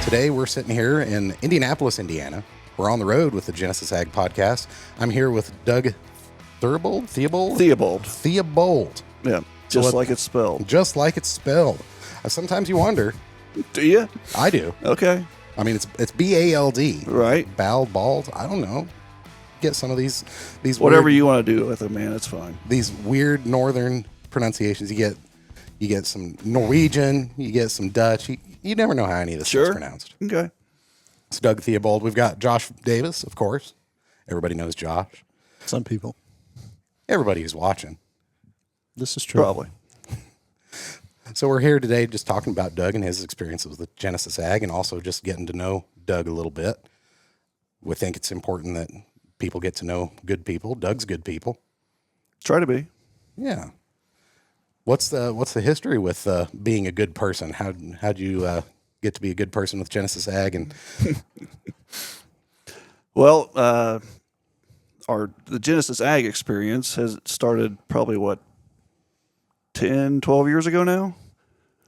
Today we're sitting here in Indianapolis, Indiana. We're on the road with the Genesis Ag Podcast. I'm here with Doug Theobald. Yeah, just like it's spelled. Just like it's spelled. Sometimes you wonder. Do you? I do. Okay. I mean, it's B-A-L-D. Right. Bald. I don't know. Get some of these whatever weird, you want to do with it, man. It's fine. These weird northern pronunciations. You get some Norwegian. You get some Dutch. You never know how any of this is pronounced. Okay. It's Doug Theobald. We've got Josh Davis, of course. Everybody knows Josh. Some people. Everybody who's watching. This is true. Probably. So we're here today just talking about Doug and his experiences with Genesis Ag, and also just getting to know Doug a little bit. We think it's important that people get to know good people. Doug's good people. Try to be. Yeah. What's the history with being a good person? How'd you get to be a good person with Genesis Ag? And Well, the Genesis Ag experience has started probably 10, 12 years ago now.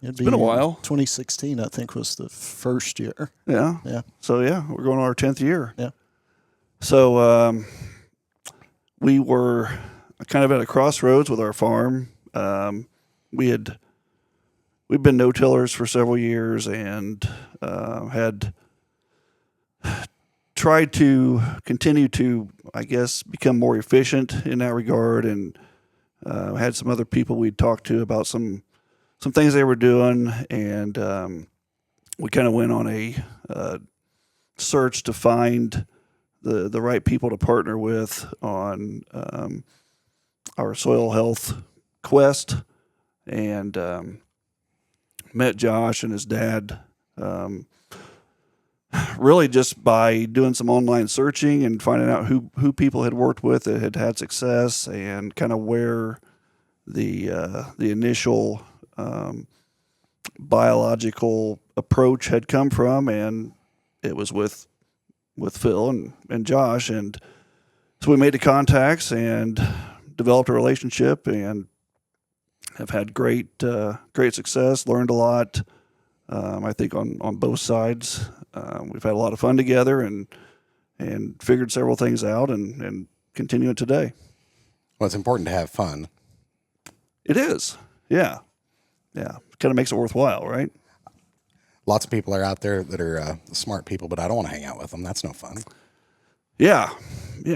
It's been a while. 2016, I think, was the first year. Yeah. Yeah. So we're going on our 10th year. Yeah. So we were kind of at a crossroads with our farm. We've been no-tillers for several years and had tried to continue to, I guess, become more efficient in that regard, and had some other people we'd talked to about some things they were doing, and we kind of went on a search to find the right people to partner with on our soil health quest, and met Josh and his dad really just by doing some online searching and finding out who people had worked with that had success, and kind of where the initial biological approach had come from, and it was with Phil and Josh, and so we made the contacts and developed a relationship, and have had great success, learned a lot. I think on both sides, we've had a lot of fun together, and figured several things out, and continue it today. well, it's important to have fun. It is, yeah. Kind of makes it worthwhile, right? Lots of people are out there that are smart people, but I don't want to hang out with them. That's no fun. Yeah.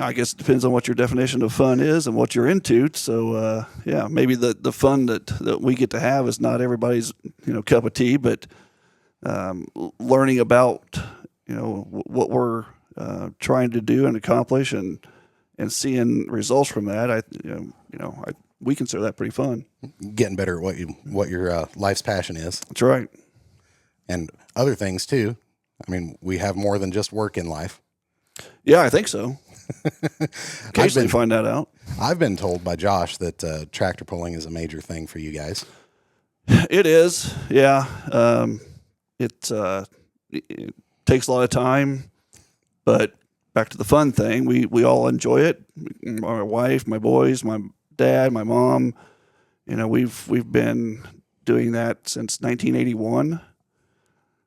I guess it depends on what your definition of fun is and what you're into. So, maybe the fun that we get to have is not everybody's, cup of tea, but learning about, what we're trying to do and accomplish, and seeing results from that, we consider that pretty fun. Getting better at what your life's passion is. That's right. And other things too. I mean, we have more than just work in life. Yeah, I think so. Occasionally find that out. I've been told by Josh that tractor pulling is a major thing for you guys. It is, yeah. It takes a lot of time, but back to the fun thing, we all enjoy it. My wife, my boys, my dad, my mom. We've been doing that since 1981.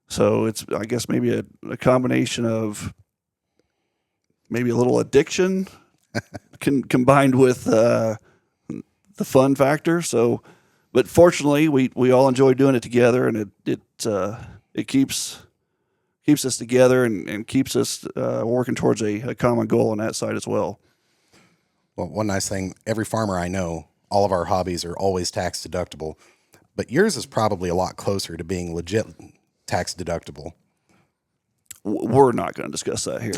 So it's, I guess, maybe a combination of maybe a little addiction combined with the fun factor. So, but fortunately, we all enjoy doing it together, and it keeps us together and keeps us working towards a common goal on that side as well. Well, one nice thing, every farmer I know, all of our hobbies are always tax deductible, but yours is probably a lot closer to being legit tax deductible. We're not going to discuss that here.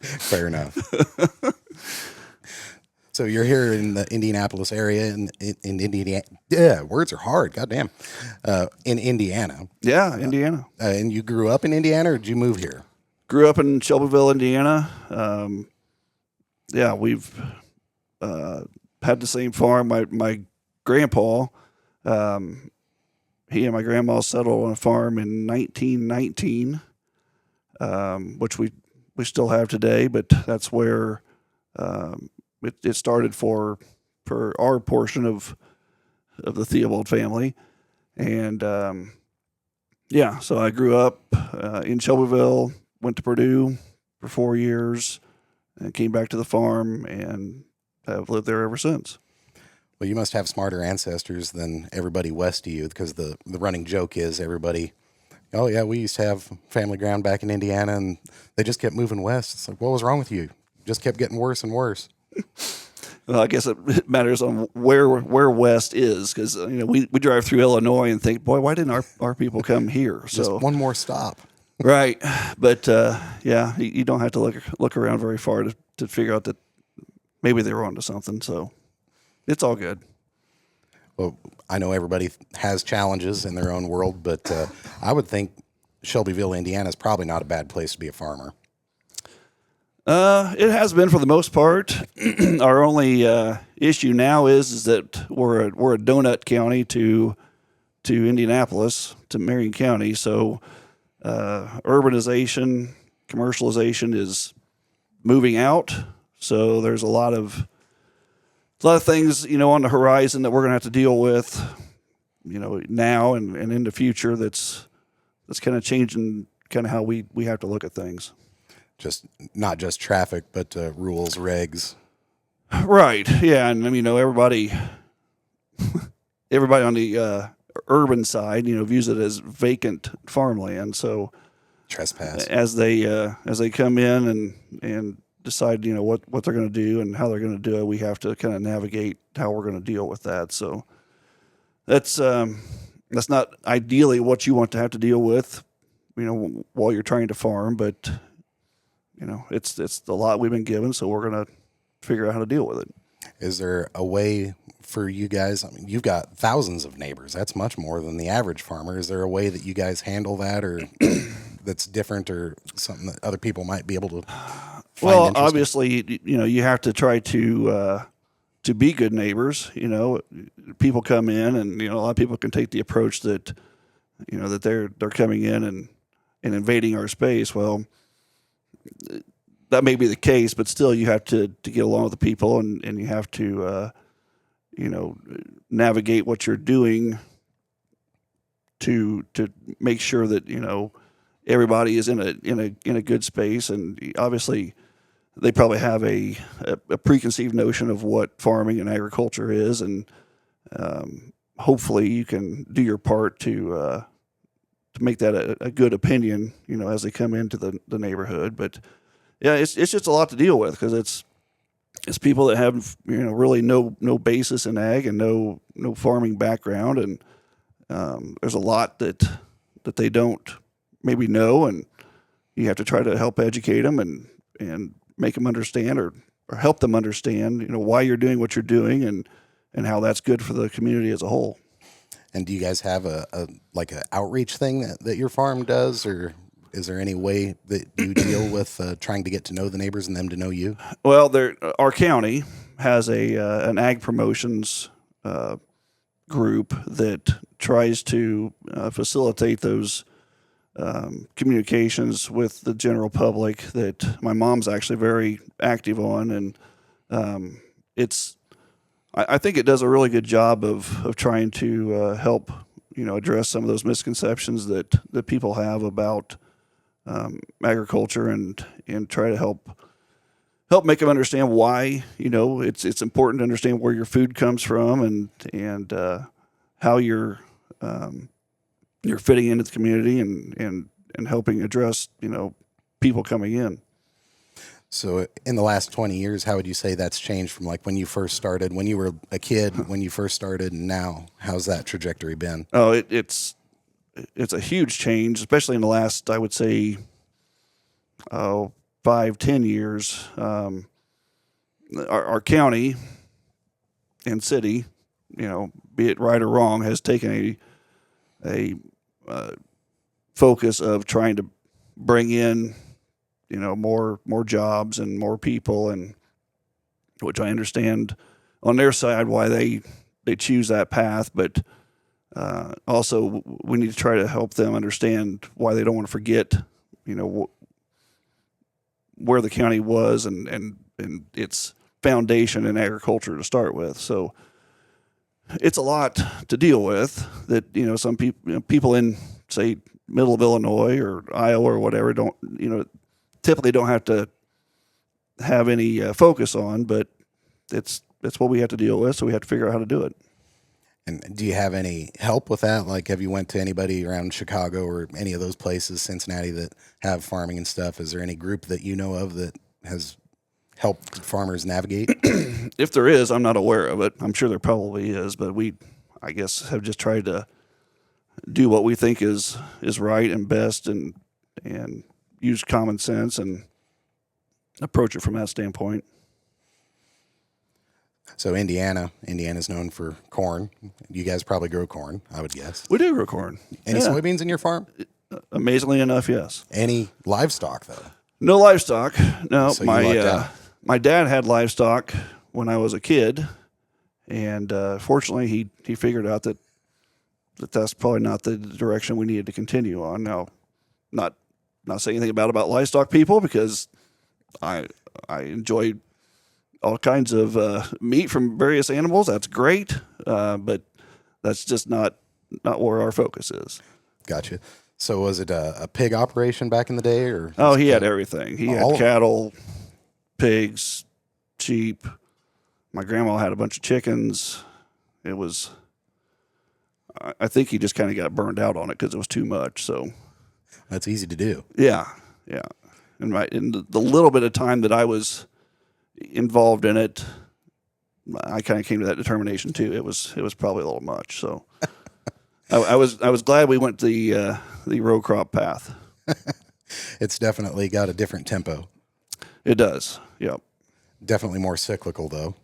Fair enough. So you're here in the Indianapolis area, in Indiana. Yeah, words are hard. Goddamn. In Indiana. Yeah, Indiana. And you grew up in Indiana, or did you move here? Grew up in Shelbyville, Indiana. We've had the same farm. My grandpa, he and my grandma settled on a farm in 1919, which we still have today, but that's where it started for our portion of the Theobald family. And Yeah, so I grew up in Shelbyville, went to Purdue for 4 years, and came back to the farm, and have lived there ever since. Well, you must have smarter ancestors than everybody west of you, because the running joke is everybody, oh yeah, we used to have family ground back in Indiana and they just kept moving west. It's like, what was wrong with you? Just kept getting worse and worse. Well, I guess it matters on where west is, because we drive through Illinois and think, boy, why didn't our people come here? Just So one more stop. right, but yeah, you don't have to look around very far to figure out that maybe they were onto something. So it's all good. Well, I know everybody has challenges in their own world, but I would think Shelbyville, Indiana is probably not a bad place to be a farmer. It has been for the most part. Our only issue now is that we're a donut county to Indianapolis, to Marion County. So urbanization, commercialization is moving out. So there's a lot of things on the horizon that we're going to have to deal with, now and in the future. That's kind of changing kind of how we have to look at things. Just not just traffic, but rules, regs. Right. Yeah. And everybody on the urban side, views it as vacant farmland. So Trespass. as they come in and decide, what they're going to do and how they're going to do it, we have to kind of navigate how we're going to deal with that. So that's not ideally what you want to have to deal with, while you're trying to farm, but it's the lot we've been given, so we're going to figure out how to deal with it. Is there a way for you guys? I mean, you've got thousands of neighbors. That's much more than the average farmer. Is there a way that you guys handle that, or that's different, or something that other people might be able to find interesting? Obviously, you have to try to be good neighbors. People come in, and a lot of people can take the approach that that they're coming in and invading our space. Well, that may be the case, but still you have to get along with the people, and you have to navigate what you're doing to make sure that everybody is in a good space. And obviously they probably have a preconceived notion of what farming and agriculture is, and hopefully you can do your part to make that a good opinion, as they come into the neighborhood. But yeah, it's just a lot to deal with, because it's people that have really no basis in ag and no farming background, and there's a lot that they don't maybe know, and you have to try to help educate them and make them understand, or help them understand why you're doing what you're doing, and how that's good for the community as a whole. And do you guys have a outreach thing that your farm does, or is there any way that you deal with trying to get to know the neighbors and them to know you? Well, our county has an ag promotions group that tries to facilitate those communications with the general public, that my mom's actually very active on, and I think it does a really good job of trying to help address some of those misconceptions that people have about agriculture, and try to help make them understand why it's important to understand where your food comes from, and how you're fitting into the community, and helping address people coming in. So in the last 20 years, how would you say that's changed from like when you first started, when you were a kid, when you first started, and now? How's that trajectory been? Oh, it's a huge change, especially in the last, I would say, 5-10 years. Our county and city, be it right or wrong, has taken a focus of trying to bring in more jobs and more people, and which I understand on their side why they choose that path, but also we need to try to help them understand why they don't want to forget where the county was and its foundation in agriculture to start with. So it's a lot to deal with, that some people in say middle of Illinois or Iowa or whatever, typically don't have to have any focus on, but it's what we have to deal with, so we have to figure out how to do it. And do you have any help with that? Like, have you went to anybody around Chicago or any of those places, Cincinnati, that have farming and stuff? Is there any group that you know of that has helped farmers navigate? If there is, I'm not aware of it. I'm sure there probably is, but we, I guess, have just tried to do what we think is right and best, and use common sense and approach it from that standpoint. So Indiana's known for corn. You guys probably grow corn, I would guess. We do grow corn. Any soybeans in your farm? Amazingly enough, yes. Any livestock, though? No livestock. No, So you lucked out. my dad had livestock when I was a kid, and fortunately, he figured out that that's probably not the direction we needed to continue on. Now, not saying anything about livestock people, because I enjoy all kinds of meat from various animals. That's great, but that's just not where our focus is. Gotcha. So was it a pig operation back in the day, or? Oh, he had everything. He All had of cattle, pigs, sheep. My grandma had a bunch of chickens. It was, I think he just kind of got burned out on it because it was too much. So That's easy to do. yeah. And in the little bit of time that I was involved in it, I kind of came to that determination too. It was probably a little much. So I was glad we went the row crop path. It's definitely got a different tempo. It does. Yep. Definitely more cyclical, though.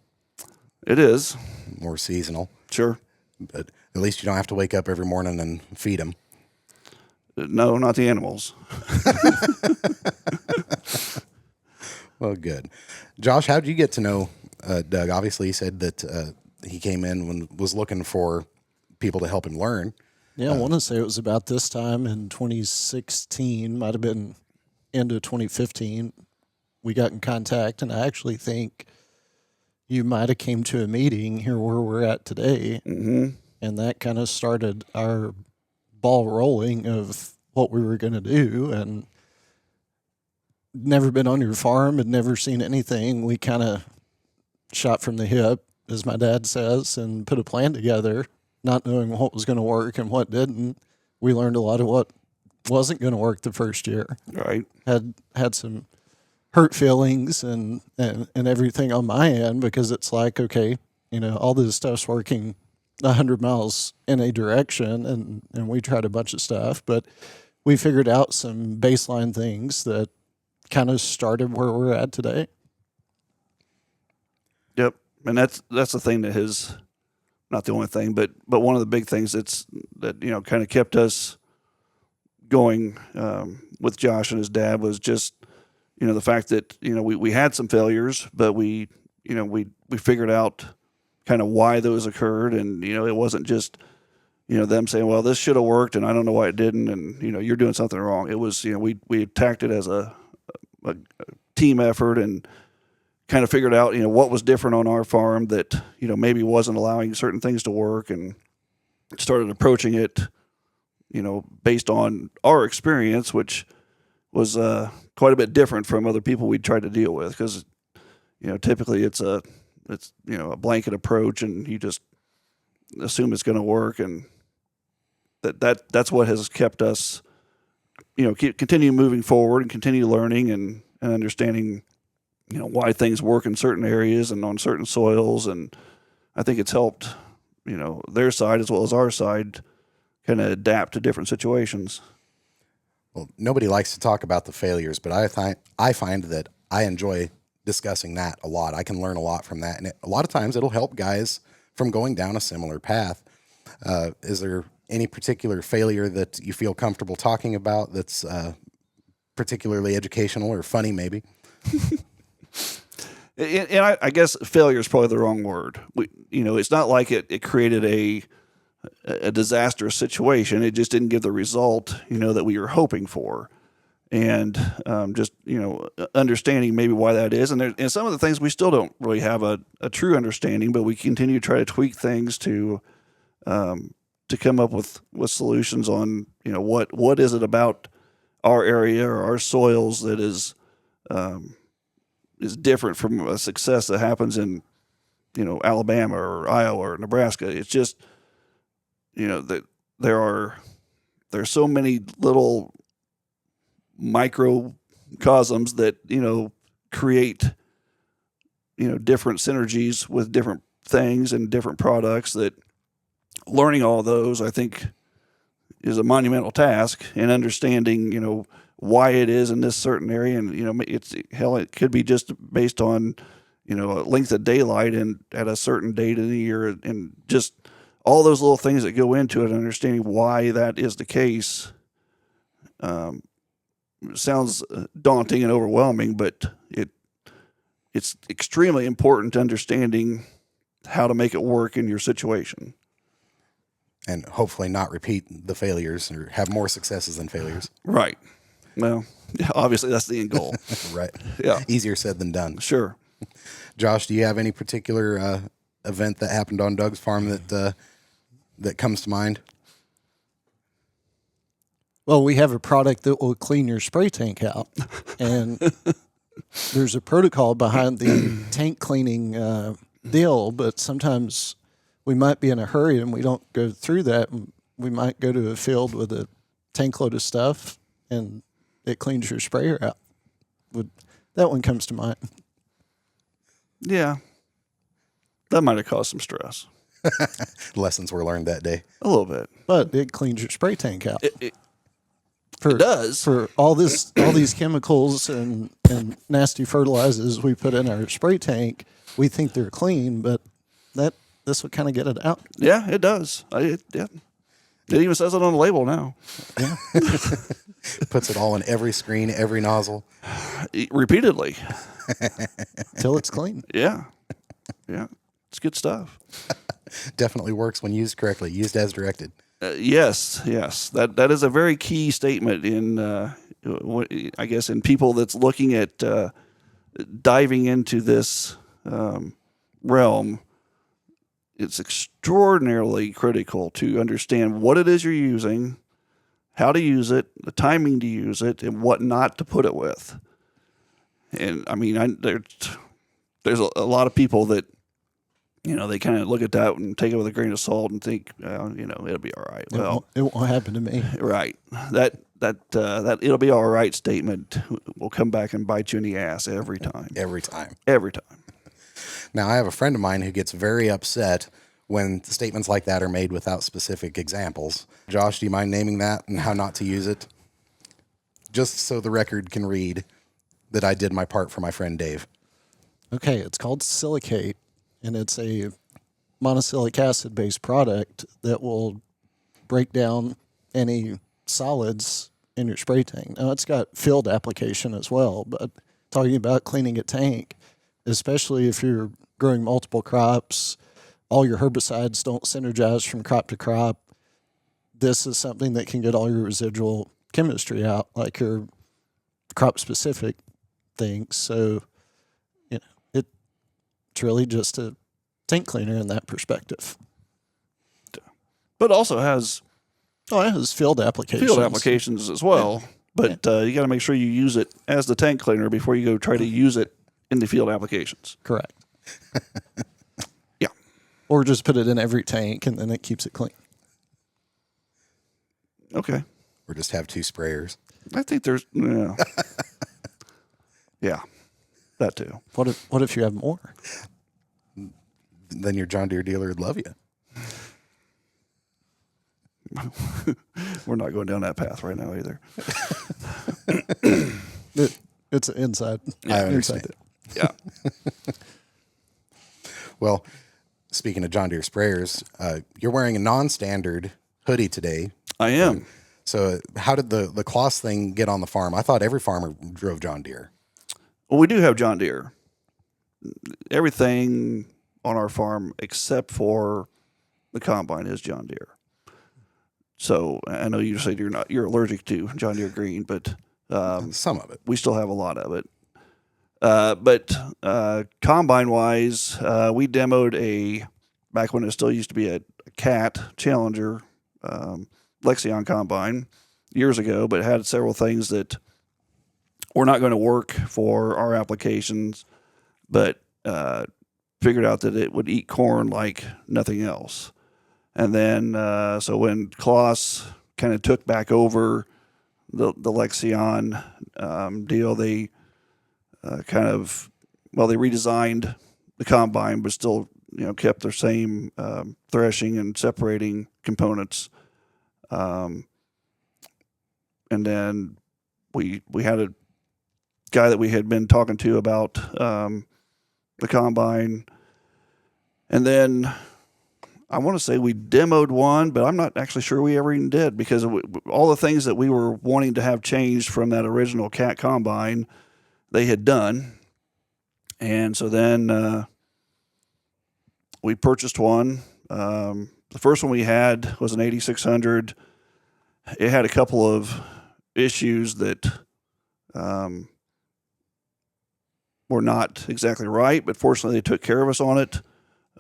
It is. More seasonal. Sure. But at least you don't have to wake up every morning and feed them. No, not the animals. Well, good. Josh, how did you get to know Doug? Obviously, you said that he came in and was looking for people to help him learn. Yeah, I want to say it was about this time in 2016, might have been end of 2015. We got in contact, and I actually think you might have came to a meeting here where we're at today, Mm-hmm. and that kind of started our ball rolling of what we were going to do. And never been on your farm, had never seen anything. We kind of shot from the hip, as my dad says, and put a plan together, not knowing what was going to work and what didn't. We learned a lot of what wasn't going to work the first year. Right. Had some hurt feelings and everything on my end, because it's like, okay, all this stuff's working 100 miles in a direction, and we tried a bunch of stuff, but we figured out some baseline things that kind of started where we're at today. Yep. And that's the thing that has, not the only thing, but one of the big things that kind of kept us going with Josh and his dad was just the fact that we had some failures, but we figured out kind of why those occurred, and it wasn't just them saying, well, this should have worked and I don't know why it didn't, and you're doing something wrong. It was we attacked it as a team effort, and kind of figured out what was different on our farm that maybe wasn't allowing certain things to work, and started approaching it based on our experience, which was quite a bit different from other people we'd tried to deal with, because typically it's a blanket approach, and you just assume it's going to work, and that's what has kept us continue moving forward and continue learning and understanding why things work in certain areas and on certain soils. And I think it's helped their side as well as our side kind of adapt to different situations. Well, nobody likes to talk about the failures, but I find that I enjoy discussing that a lot. I can learn a lot from that, and a lot of times it'll help guys from going down a similar path. Is there any particular failure that you feel comfortable talking about that's particularly educational or funny, maybe? And I guess failure is probably the wrong word. It's not like it created a disastrous situation. It just didn't give the result, that we were hoping for. And just, understanding maybe why that is. And some of the things we still don't really have a true understanding, but we continue to try to tweak things to to come up with solutions on, what is it about our area or our soils that is different from a success that happens in, Alabama or Iowa or Nebraska. It's just, that there's so many little microcosms that, create, different synergies with different things and different products, that learning all those, I think, is a monumental task, and understanding, why it is in this certain area. And, it could be just based on, a length of daylight and at a certain date of the year, and just all those little things that go into it, and understanding why that is the case. Sounds daunting and overwhelming, but it's extremely important to understanding how to make it work in your situation. And hopefully not repeat the failures or have more successes than failures. Right. Well, yeah, obviously that's the end goal. Right. Yeah. Easier said than done. Sure. Josh, do you have any particular event that happened on Doug's farm that comes to mind? Well, we have a product that will clean your spray tank out, and there's a protocol behind the tank cleaning deal, but sometimes we might be in a hurry and we don't go through that. We might go to a field with a tank load of stuff, and it cleans your sprayer out. That one comes to mind. Yeah. That might have caused some stress. Lessons were learned that day. A little bit. But it cleans your spray tank out. It does. For all these chemicals and nasty fertilizers we put in our spray tank, we think they're clean, but this would kind of get it out. Yeah, it does. Yeah. It even says it on the label now. Yeah. Puts it all in every screen, every nozzle. Repeatedly. Till it's clean. Yeah. Yeah. It's good stuff. Definitely works when used correctly, used as directed. Yes. That is a very key statement in, I guess, in people that's looking at diving into this realm. It's extraordinarily critical to understand what it is you're using, how to use it, the timing to use it, and what not to put it with. And I mean, there's a lot of people that, they kind of look at that and take it with a grain of salt and think, it'll be all right. Well, it won't happen to me. Right. That it'll be all right statement will come back and bite you in the ass every time. Every time. Every time. Now, I have a friend of mine who gets very upset when statements like that are made without specific examples. Josh, do you mind naming that and how not to use it? Just so the record can read that I did my part for my friend Dave. Okay, it's called silicate, and it's a monosylic acid-based product that will break down any solids in your spray tank. Now, it's got field application as well, but talking about cleaning a tank, especially if you're growing multiple crops, all your herbicides don't synergize from crop to crop. This is something that can get all your residual chemistry out, like your crop-specific things. So, it's really just a tank cleaner in that perspective. But also has it has field applications. field applications as well. Yeah. But you got to make sure you use it as the tank cleaner before you go try to use it in the field applications. Correct. Yeah. Or just put it in every tank and then it keeps it clean. Okay. Or just have two sprayers. I think there's yeah, that too. What if you have more? Then your John Deere dealer would love you. We're not going down that path right now either. It's inside. I understand. Yeah. Well, speaking of John Deere sprayers, you're wearing a non-standard hoodie today. I am. So how did the cloth thing get on the farm? I thought every farmer drove John Deere. Well, we do have John Deere. Everything on our farm except for the combine is John Deere. So I know you said you're allergic to John Deere green, but Some of it. we still have a lot of it. But combine wise, we demoed back when it still used to be a CAT Challenger Lexion combine years ago, but had several things that were not going to work for our applications, but figured out that it would eat corn like nothing else. And then, so when Kloss kind of took back over the Lexion deal, they they redesigned the combine, but still, kept their same threshing and separating components. And then we had a guy that we had been talking to about the combine, and then I want to say we demoed one, but I'm not actually sure we ever even did, because all the things that we were wanting to have changed from that original Cat combine, they had done. And so then we purchased one. The first one we had was an 8600. It had a couple of issues that were not exactly right, but fortunately they took care of us on it.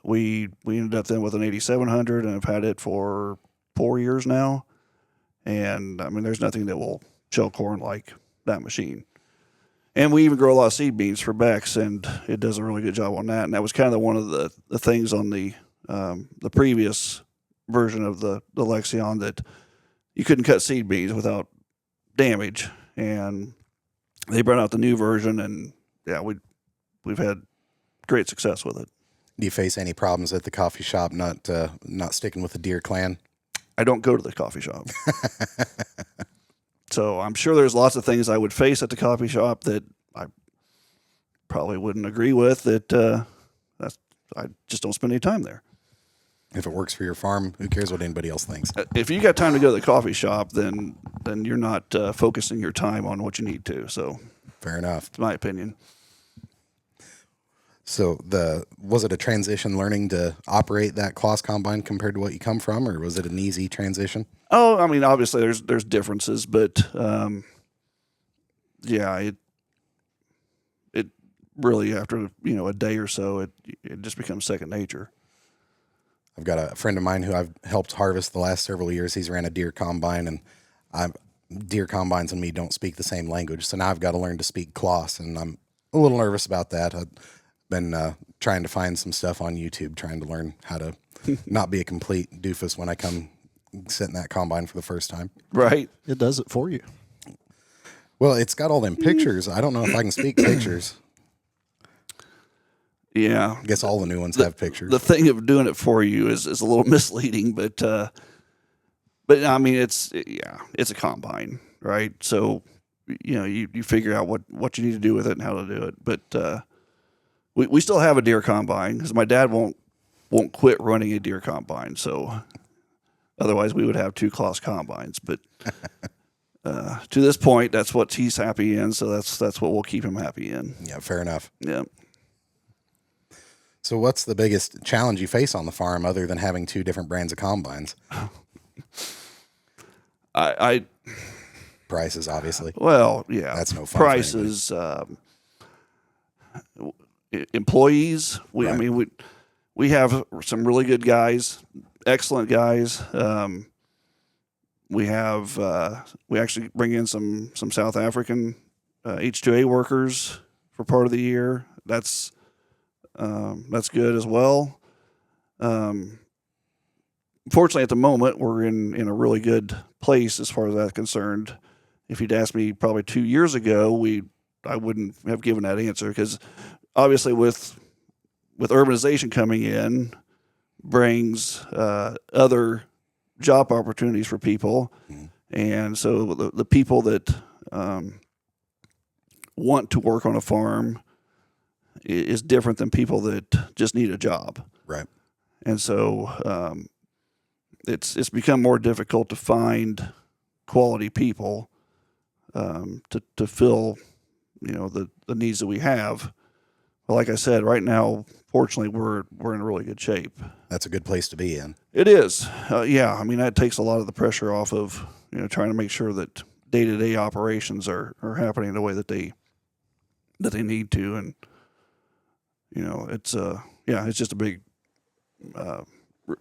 We ended up then with an 8700, and I've had it for 4 years now. And I mean, there's nothing that will shell corn like that machine. And we even grow a lot of seed beans for Bex, and it does a really good job on that. And that was kind of one of the things on the previous version of the Lexion, that you couldn't cut seed beans without damage. And they brought out the new version, and yeah, we've had great success with it. Do you face any problems at the coffee shop not sticking with the deer clan? I don't go to the coffee shop. So I'm sure there's lots of things I would face at the coffee shop that I probably wouldn't agree with. I just don't spend any time there. If it works for your farm, who cares what anybody else thinks? If you got time to go to the coffee shop, then you're not focusing your time on what you need to. So fair enough. It's my opinion. So was it a transition learning to operate that Kloss combine compared to what you come from, or was it an easy transition? Oh, I mean, obviously there's differences, but yeah, it really, after a day or so, it just becomes second nature. I've got a friend of mine who I've helped harvest the last several years. He's ran a deer combine, and deer combines and me don't speak the same language, so now I've got to learn to speak Kloss, and I'm a little nervous about that. I've been trying to find some stuff on YouTube, trying to learn how to not be a complete doofus when I come sit in that combine for the first time. Right. It does it for you. Well, it's got all them pictures. I don't know if I can speak pictures. Yeah. I guess all the new ones have pictures. The thing of doing it for you is a little misleading, but I mean, it's a combine, right? So, you figure out what you need to do with it and how to do it. But we still have a deer combine, because my dad won't quit running a deer combine. So otherwise we would have 2 Kloss combines, but to this point, that's what he's happy in. So that's what we'll keep him happy in. Yeah, fair enough. Yeah. So what's the biggest challenge you face on the farm other than having 2 different brands of combines? Prices, obviously. Well, yeah. That's no fun. Prices, employees. Right. I mean, we have some really good guys, excellent guys. We actually bring in some South African H2A workers for part of the year. That's good as well. Fortunately, at the moment, we're in a really good place as far as that's concerned. If you'd asked me probably 2 years ago, I wouldn't have given that answer, because obviously with urbanization coming in brings other job opportunities for people. Mm-hmm. And so the people that want to work on a farm is different than people that just need a job. Right. And so it's become more difficult to find quality people to fill the needs that we have. But like I said, right now, fortunately, we're in really good shape. That's a good place to be in. It is. Yeah. I mean, that takes a lot of the pressure off of trying to make sure that day-to-day operations are happening the way that they need to. And it's just a big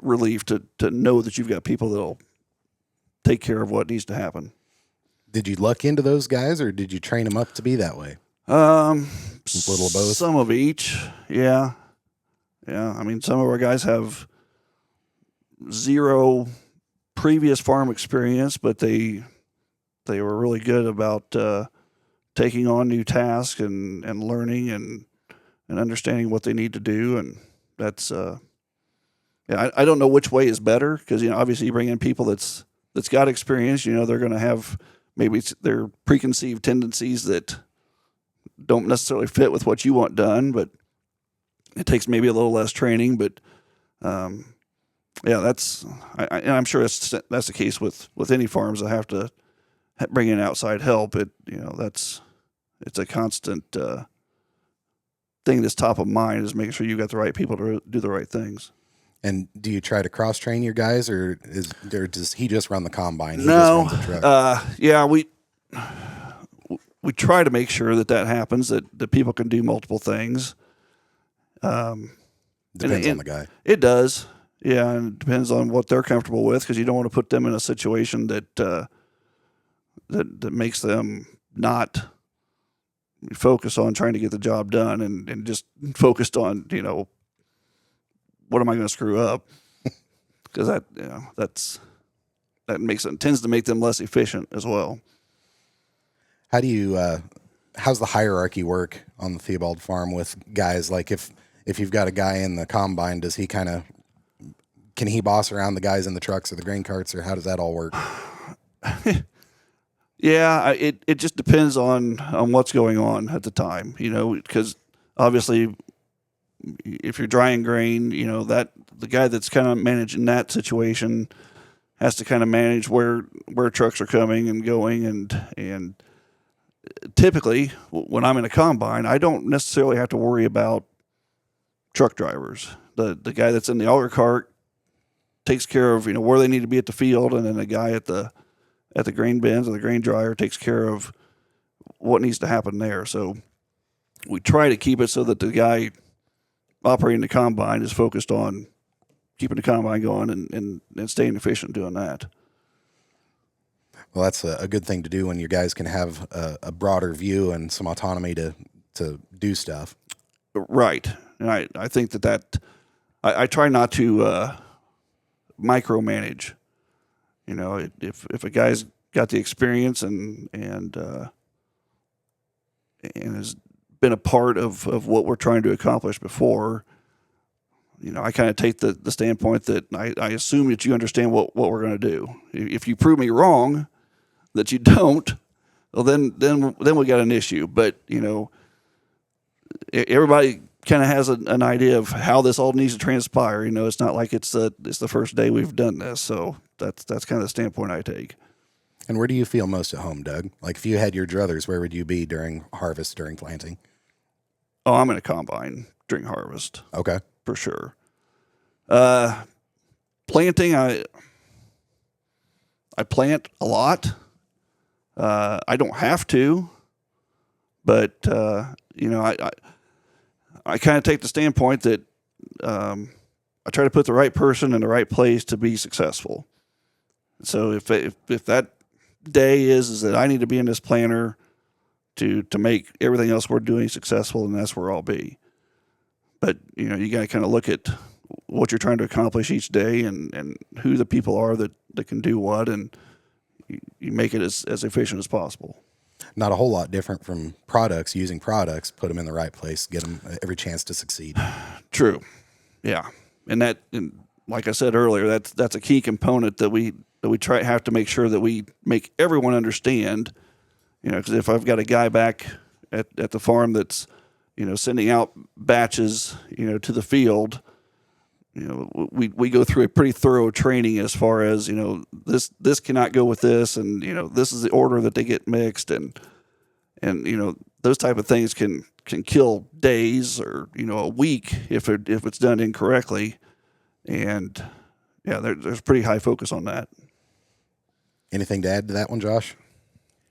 relief to know that you've got people that'll take care of what needs to happen. Did you luck into those guys, or did you train them up to be that way? A little of both? Some of each. Yeah. Yeah. I mean, some of our guys have zero previous farm experience, but they were really good about taking on new tasks and learning and understanding what they need to do. And that's, I don't know which way is better, because, obviously you bring in people that's got experience, they're going to have maybe their preconceived tendencies that don't necessarily fit with what you want done, but it takes maybe a little less training. But that's and I'm sure that's the case with any farms that have to bring in outside help. It's a constant thing that's top of mind, is making sure you got the right people to do the right things. And do you try to cross train your guys, or does he just run the combine? No, just runs the truck? we try to make sure that happens, that people can do multiple things. Depends on the guy. It does, yeah, and it depends on what they're comfortable with, because you don't want to put them in a situation that makes them not focus on trying to get the job done and just focused on, what am I going to screw up? Because that tends to make them less efficient as well. How do you? How's the hierarchy work on the Theobald farm with guys? Like if you've got a guy in the combine, does he can he boss around the guys in the trucks or the grain carts, or how does that all work? Yeah, it just depends on what's going on at the time, because obviously if you're drying grain, that the guy that's kind of managing that situation has to kind of manage where trucks are coming and going, and typically when I'm in a combine, I don't necessarily have to worry about truck drivers. The guy that's in the auger cart takes care of where they need to be at the field, and then the guy at the grain bins or the grain dryer takes care of what needs to happen there. So we try to keep it so that the guy operating the combine is focused on keeping the combine going and staying efficient doing that. Well, that's a good thing to do when your guys can have a broader view and some autonomy to do stuff. Right. And I think that I try not to micromanage. If a guy's got the experience and has been a part of what we're trying to accomplish before, I kind of take the standpoint that I assume that you understand what we're going to do. If you prove me wrong that you don't, well, then we got an issue. But everybody kind of has an idea of how this all needs to transpire. It's not like it's the first day we've done this. So that's kind of the standpoint I take. And where do you feel most at home, Doug? Like if you had your druthers, where would you be during harvest, during planting? Oh, I'm in a combine during harvest. Okay. For sure. Planting, I plant a lot. I don't have to, but I kind of take the standpoint that I try to put the right person in the right place to be successful. So if that day is that I need to be in this planter to make everything else we're doing successful, then that's where I'll be. But you got to kind of look at what you're trying to accomplish each day and who the people are that can do what, and you make it as efficient as possible. Not a whole lot different from using products, put them in the right place, get them every chance to succeed. True. Yeah. And like I said earlier, that's a key component that we have to make sure that we make everyone understand, because if I've got a guy back at the farm that's, sending out batches, to the field, we go through a pretty thorough training as far as, this cannot go with this, and, this is the order that they get mixed, and those type of things can kill days or, a week if it's done incorrectly. And yeah, there's pretty high focus on that. Anything to add to that one, Josh?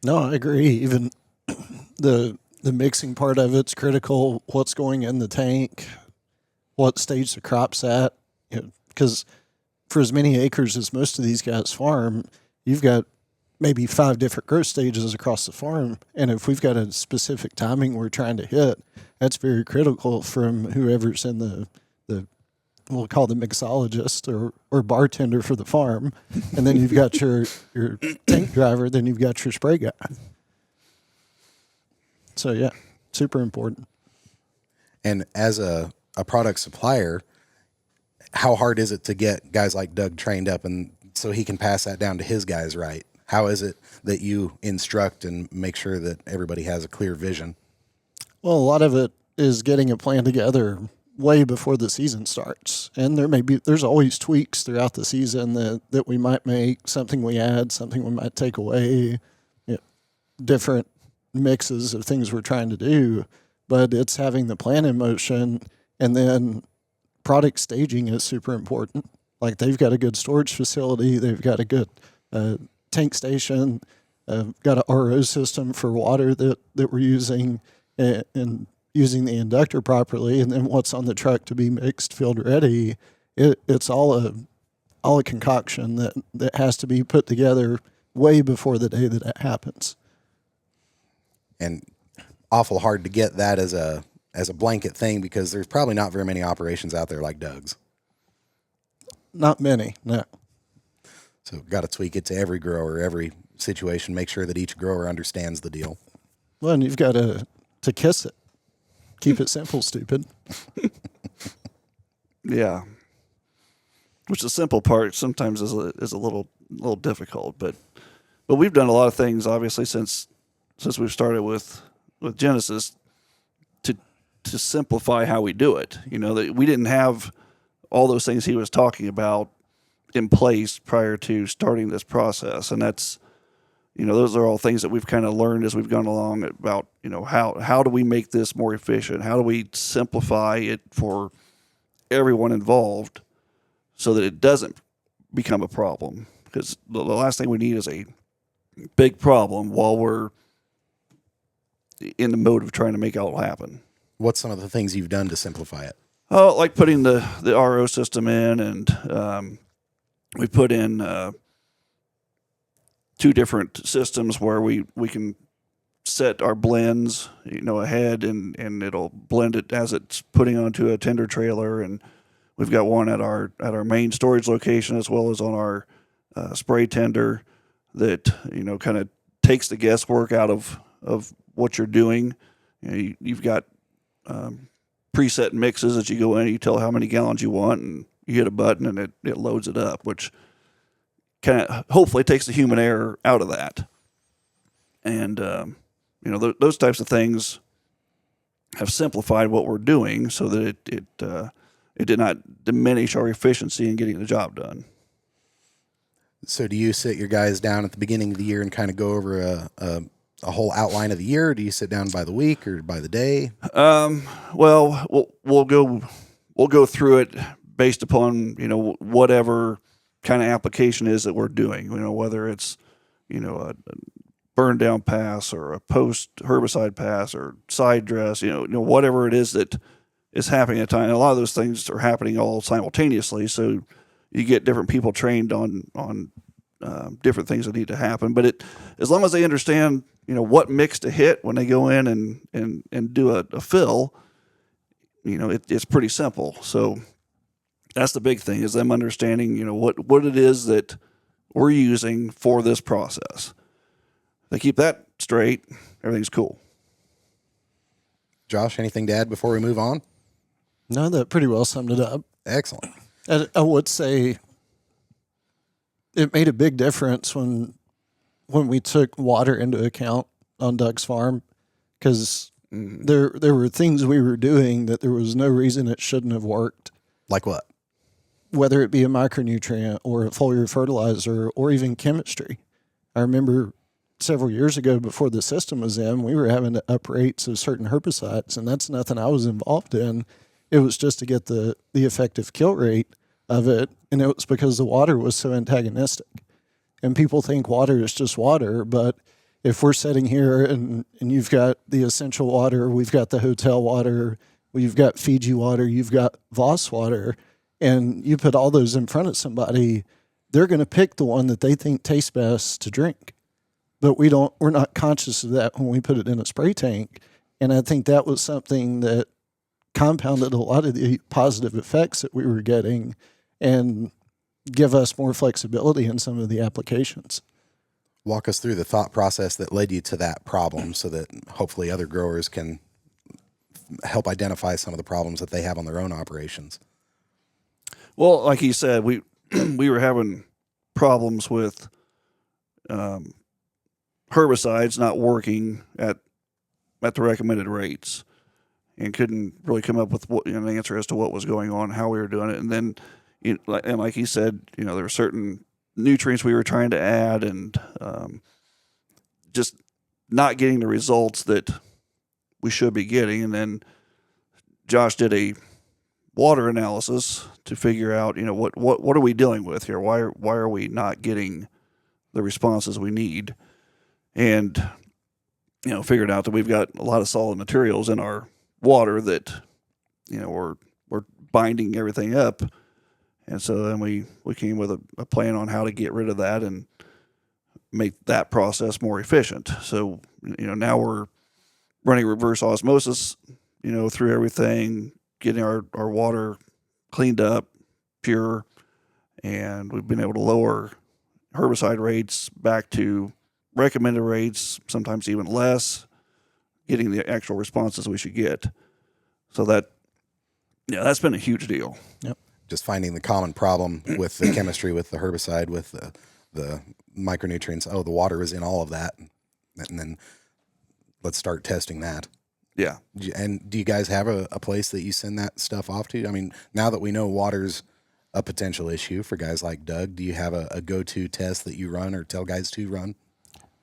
No, I agree. Even the mixing part of it's critical. What's going in the tank, what stage the crop's at, because for as many acres as most of these guys farm, you've got maybe 5 different growth stages across the farm. And if we've got a specific timing we're trying to hit, that's very critical from whoever's in the we'll call the mixologist or bartender for the farm. And then you've got your tank driver, then you've got your spray guy. So yeah, super important. And as a product supplier, how hard is it to get guys like Doug trained up and so he can pass that down to his guys, right? How is it that you instruct and make sure that everybody has a clear vision? Well, a lot of it is getting a plan together way before the season starts. And there's always tweaks throughout the season that we might make, something we add, something we might take away, different mixes of things we're trying to do. But it's having the plan in motion, and then product staging is super important. Like they've got a good storage facility, they've got a good tank station, got an RO system for water that we're using, and using the inductor properly, and then what's on the truck to be mixed, field ready. It's all a concoction that has to be put together way before the day that it happens. And awful hard to get that as a blanket thing, because there's probably not very many operations out there like Doug's. Not many, no. So got to tweak it to every grower, every situation, make sure that each grower understands the deal. Well, and you've got to kiss it. Keep it simple, stupid. Yeah. Which the simple part sometimes is a little difficult, but we've done a lot of things obviously since we've started with Genesis to simplify how we do it. That we didn't have all those things he was talking about in place prior to starting this process, and that's those are all things that we've kind of learned as we've gone along about, how do we make this more efficient? How do we simplify it for everyone involved so that it doesn't become a problem? Because the last thing we need is a big problem while we're in the mode of trying to make it all happen. What's some of the things you've done to simplify it? Oh, like putting the RO system in, and we put in 2 different systems where we can set our blends, ahead, and it'll blend it as it's putting onto a tender trailer. And we've got one at our main storage location as well as on our spray tender that kind of takes the guesswork out of what you're doing. You've got preset mixes that you go in, you tell how many gallons you want, and you hit a button and it loads it up, which kind of hopefully takes the human error out of that. And those types of things have simplified what we're doing so that it did not diminish our efficiency in getting the job done. So do you sit your guys down at the beginning of the year and kind of go over a whole outline of the year? Or do you sit down by the week or by the day? Well, we'll go through it based upon whatever kind of application is that we're doing. Whether it's a burn down pass or a post herbicide pass or side dress, whatever it is that is happening at the time. And a lot of those things are happening all simultaneously, so you get different people trained on different things that need to happen. But as long as they understand what mix to hit when they go in and do a fill, it's pretty simple. So that's the big thing, is them understanding what it is that we're using for this process. If they keep that straight, everything's cool. Josh, anything to add before we move on? No, that pretty well summed it up. Excellent. I would say it made a big difference when we took water into account on Doug's farm, because there were things we were doing that there was no reason it shouldn't have worked. Like what? Whether it be a micronutrient or a foliar fertilizer or even chemistry. I remember several years ago, before the system was in, we were having to up rates of certain herbicides, and that's nothing I was involved in. It was just to get the effective kill rate of it, and it was because the water was so antagonistic. And people think water is just water, but if we're sitting here and you've got the essential water, we've got the hotel water, we've got Fiji water, you've got Voss water, and you put all those in front of somebody, they're going to pick the one that they think tastes best to drink. But we're not conscious of that when we put it in a spray tank. And I think that was something that compounded a lot of the positive effects that we were getting and give us more flexibility in some of the applications. Walk us through the thought process that led you to that problem so that hopefully other growers can help identify some of the problems that they have on their own operations. Well, like you said, we we were having problems with herbicides not working at the recommended rates, and couldn't really come up with an answer as to what was going on, how we were doing it. And then, and like he said, there were certain nutrients we were trying to add, and just not getting the results that we should be getting. And then Josh did a water analysis to figure out, what are we dealing with here? Why are we not getting the responses we need? And figured out that we've got a lot of solid materials in our water that we're binding everything up. And so then we came with a plan on how to get rid of that and make that process more efficient. So now we're running reverse osmosis through everything, getting our water cleaned up, pure, and we've been able to lower herbicide rates back to recommended rates, sometimes even less, getting the actual responses we should get. So that's been a huge deal. Yep. Just finding the common problem with the chemistry, with the herbicide, with the micronutrients. Oh, the water is in all of that. And then let's start testing that. Yeah. And do you guys have a place that you send that stuff off to? I mean, now that we know water's a potential issue for guys like Doug, do you have a go-to test that you run or tell guys to run?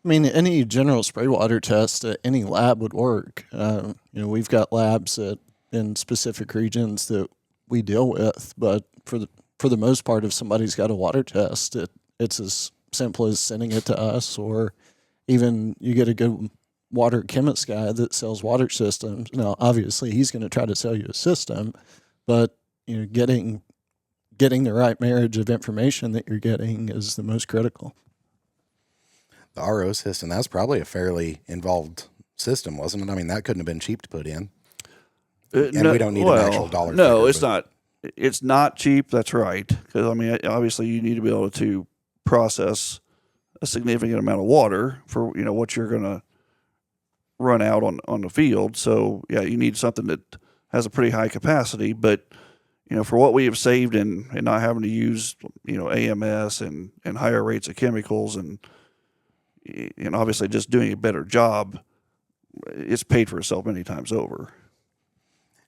I mean, any general spray water test at any lab would work. We've got labs in specific regions that we deal with, but for the most part, if somebody's got a water test, it's as simple as sending it to us, or even you get a good water chemist guy that sells water systems. Now, obviously, he's going to try to sell you a system, but getting the right marriage of information that you're getting is the most critical. The RO system, that's probably a fairly involved system, wasn't it? I mean, that couldn't have been cheap to put in. And we don't need an actual dollar No, figure, it's not. It's not cheap. That's right. Because, obviously you need to be able to process a significant amount of water for, what you're going to run out on the field. So, yeah, you need something that has a pretty high capacity. But, for what we have saved and not having to use, AMS and higher rates of chemicals and obviously just doing a better job, it's paid for itself many times over.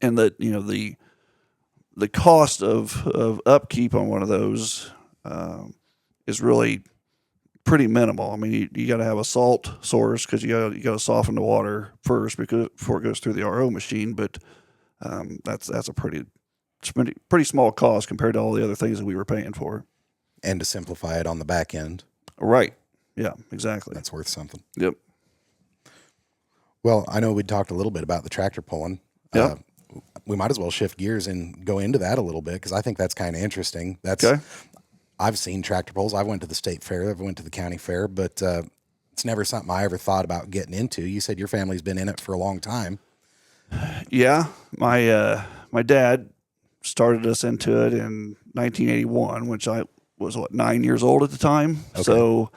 And that, the cost of upkeep on one of those is really pretty minimal. I mean, you got to have a salt source because you got to soften the water first before it goes through the RO machine. But that's a pretty small cost compared to all the other things that we were paying for. And to simplify it on the back end. Right. Yeah, exactly. That's worth something. Yep. Well, I know we talked a little bit about the tractor pulling. Yep. We might as well shift gears and go into that a little bit because I think that's kind of interesting. Okay. I've seen tractor pulls. I went to the state fair. I've went to the county fair, but it's never something I ever thought about getting into. You said your family's been in it for a long time. Yeah, my dad started us into it in 1981, which I was 9 years old at the time. Okay. So,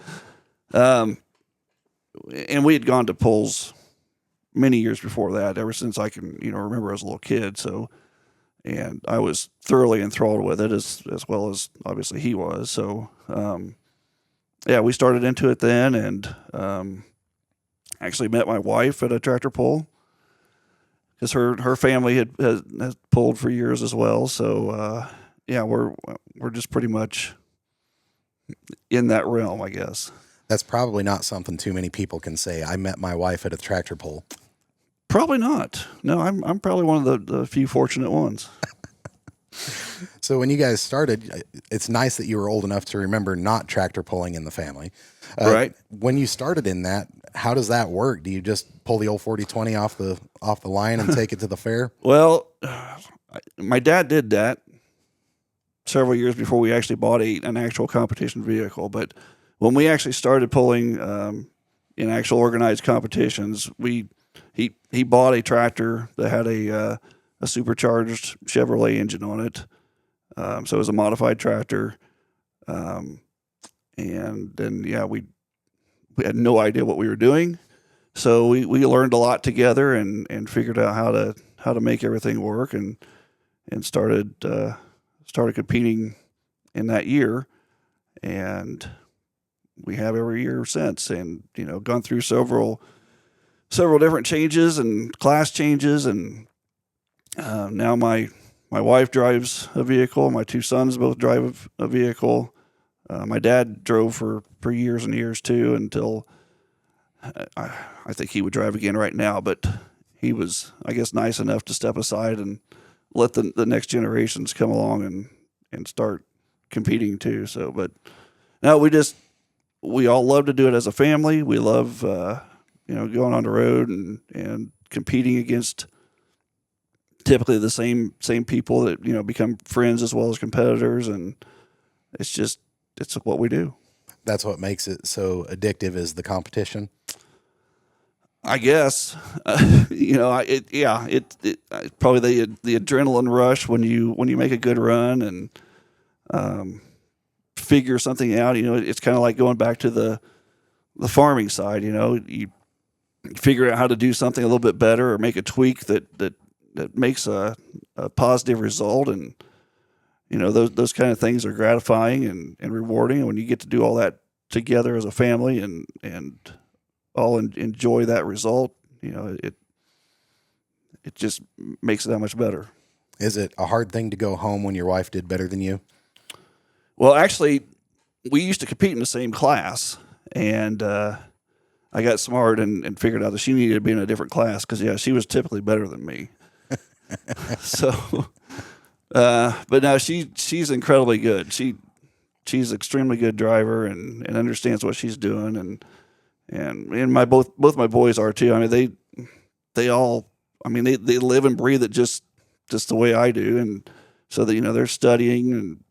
and we had gone to pulls many years before that, ever since I can, remember as a little kid. So, and I was thoroughly enthralled with it as well as obviously he was. So, yeah, we started into it then, and actually met my wife at a tractor pull because her family has pulled for years as well. So, yeah, we're just pretty much in that realm, I guess. That's probably not something too many people can say. I met my wife at a tractor pull. Probably not. No, I'm probably one of the few fortunate ones. So when you guys started, it's nice that you were old enough to remember not tractor pulling in the family. Right. When you started in that, how does that work? Do you just pull the old 40/20 off the line and take it to the fair? Well, my dad did that several years before we actually bought an actual competition vehicle. But when we actually started pulling in actual organized competitions, he bought a tractor that had a supercharged Chevrolet engine on it. So it was a modified tractor. And then, we had no idea what we were doing. So we learned a lot together and figured out how to make everything work and started competing in that year. And we have every year since, and, gone through several different changes and class changes. And now my wife drives a vehicle. My two sons both drive a vehicle. My dad drove for years and years too, until I think he would drive again right now, but he was, I guess, nice enough to step aside and let the next generations come along and start competing too. So, but no, we all love to do it as a family. We love, going on the road and competing against typically the same people that, become friends as well as competitors. And it's what we do. That's what makes it so addictive, is the competition. I guess, it's probably the adrenaline rush when you make a good run and figure something out. It's kind of like going back to the farming side. You figure out how to do something a little bit better or make a tweak that makes a positive result, and those kind of things are gratifying and rewarding. And when you get to do all that together as a family and all enjoy that result, it just makes it that much better. Is it a hard thing to go home when your wife did better than you? Well, actually, we used to compete in the same class, and I got smart and figured out that she needed to be in a different class because, she was typically better than me. So, but no, she's incredibly good. She's an extremely good driver and understands what she's doing, and both my boys are too. I mean, they live and breathe it just the way I do, and so that they're studying and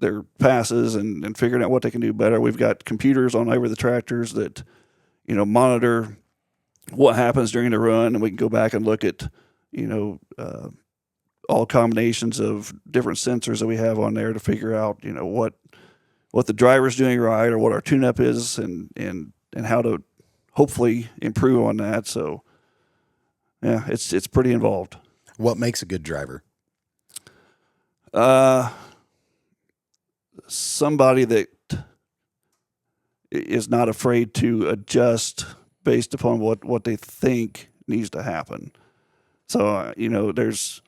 their passes and figuring out what they can do better. We've got computers on over the tractors that monitor what happens during the run, and we can go back and look at all combinations of different sensors that we have on there to figure out what the driver's doing right or what our tune-up is and how to hopefully improve on that. So yeah, it's pretty involved. What makes a good driver? Somebody that is not afraid to adjust based upon what they think needs to happen. So there's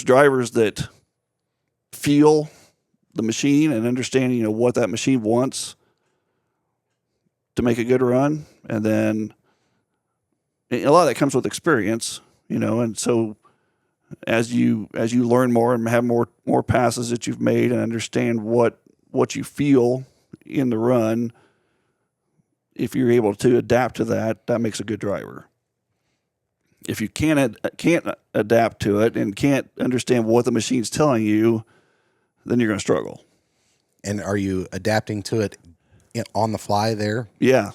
drivers that feel the machine and understand what that machine wants to make a good run, and then a lot of that comes with experience, and so as you learn more and have more passes that you've made and understand what you feel in the run, if you're able to adapt to that makes a good driver. If you can't adapt to it and can't understand what the machine's telling you, then you're going to struggle. And are you adapting to it on the fly there? Yeah.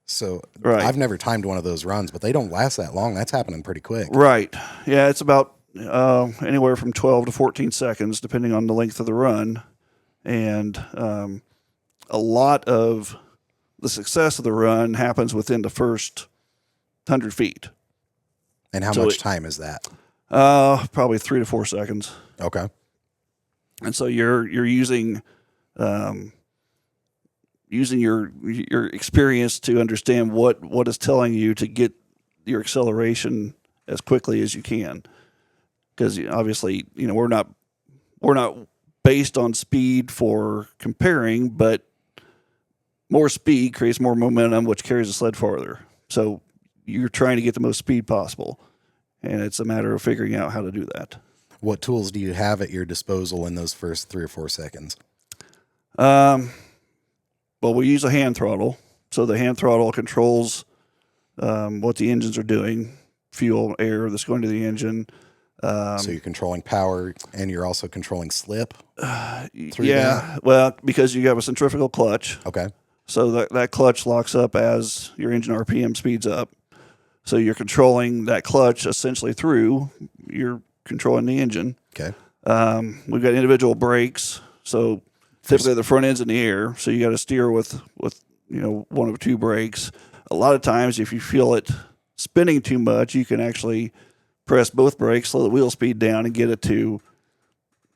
So right. I've never timed one of those runs, but they don't last that long. That's happening pretty quick. Right. Yeah, it's about anywhere from 12 to 14 seconds, depending on the length of the run. And a lot of the success of the run happens within the first 100 feet. And how much time is that? Probably 3 to 4 seconds. Okay. And so you're using your experience to understand what is telling you to get your acceleration as quickly as you can. Because obviously, we're not based on speed for comparing, but more speed creates more momentum, which carries the sled farther. So you're trying to get the most speed possible, and it's a matter of figuring out how to do that. What tools do you have at your disposal in those first 3 or 4 seconds? Well, we use a hand throttle. So the hand throttle controls what the engines are doing, fuel, air that's going to the engine. So you're controlling power, and you're also controlling slip through that? Well, because you have a centrifugal clutch. Okay. So that clutch locks up as your engine RPM speeds up. So you're controlling that clutch essentially through, you're controlling the engine. Okay. We've got individual brakes. So typically the front end's in the air. So you got to steer with one of two brakes. A lot of times if you feel it spinning too much, you can actually press both brakes, slow the wheel speed down, and get it to,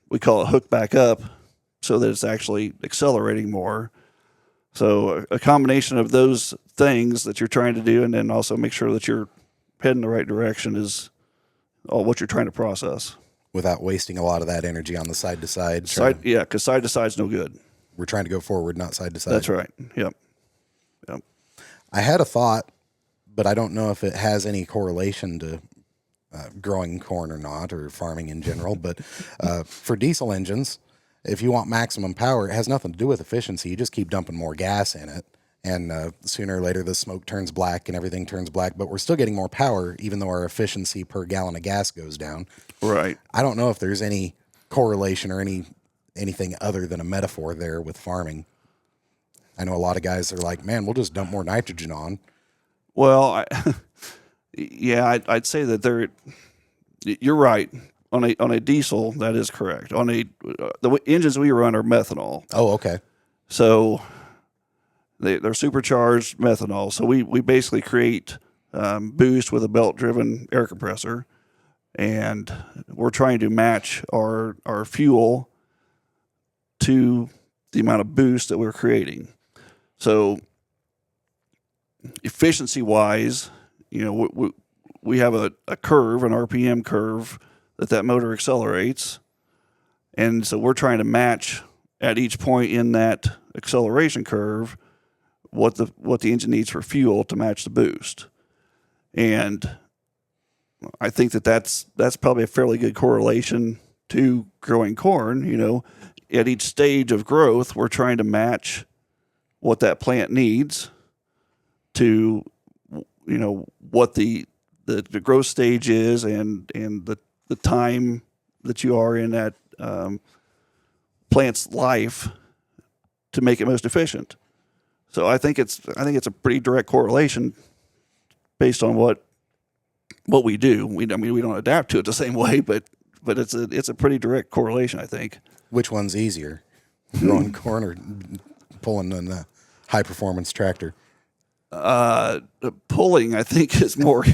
we call it hook back up, so that it's actually accelerating more. So a combination of those things that you're trying to do, and then also make sure that you're heading the right direction, is all what you're trying to process. Without wasting a lot of that energy on the side to side. Yeah, because side to side's no good. We're trying to go forward, not side to side. That's right. Yep. I had a thought, but I don't know if it has any correlation to growing corn or not, or farming in general. But for diesel engines, if you want maximum power, it has nothing to do with efficiency. You just keep dumping more gas in it, and sooner or later the smoke turns black and everything turns black, but we're still getting more power even though our efficiency per gallon of gas goes down. Right. I don't know if there's any correlation or anything other than a metaphor there with farming. I know a lot of guys are like, man, we'll just dump more nitrogen on. Well, I'd say that you're right. On a diesel, that is correct. On the engines we run are methanol. Oh, okay. So they're supercharged methanol. So we basically create boost with a belt-driven air compressor, and we're trying to match our fuel to the amount of boost that we're creating. So efficiency-wise, we have a curve, an RPM curve, that motor accelerates. And so we're trying to match at each point in that acceleration curve what the engine needs for fuel to match the boost. And I think that's probably a fairly good correlation to growing corn. At each stage of growth, we're trying to match what that plant needs to, what the growth stage is, and the time that you are in that plant's life to make it most efficient. So I think it's a pretty direct correlation based on what we do. We don't adapt to it the same way, but it's a pretty direct correlation, I think. Which one's easier, growing corn or pulling a high performance tractor? Pulling, I think, is more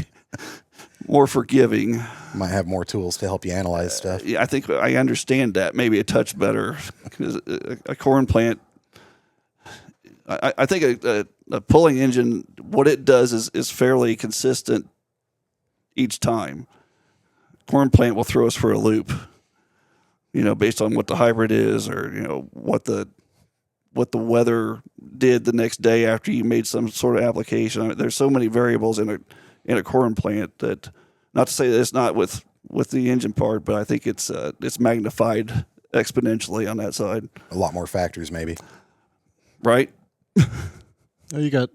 forgiving. Might have more tools to help you analyze stuff. Yeah, I think I understand that maybe a touch better, because a corn plant, I think a pulling engine, what it does is fairly consistent each time. Corn plant will throw us for a loop, based on what the hybrid is, or what the weather did the next day after you made some sort of application. There's so many variables in a corn plant that, not to say that it's not with the engine part, but I think it's magnified exponentially on that side. A lot more factors, maybe. Right? You got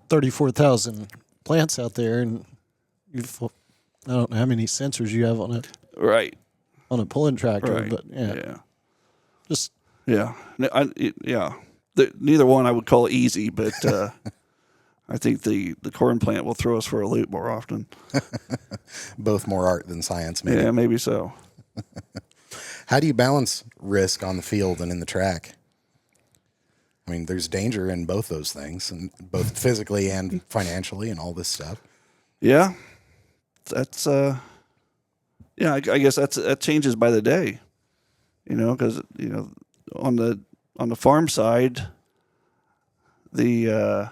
34,000 plants out there, and I don't know how many sensors you have on it. Right. On a pulling tractor, Right. but yeah. Just Yeah. Neither one I would call easy, but I think the corn plant will throw us for a loop more often. Both more art than science, maybe. Yeah, maybe so. How do you balance risk on the field and in the track? I mean, there's danger in both those things, and both physically and financially, and all this stuff. Yeah, that's I guess that changes by the day. Because on the farm side, the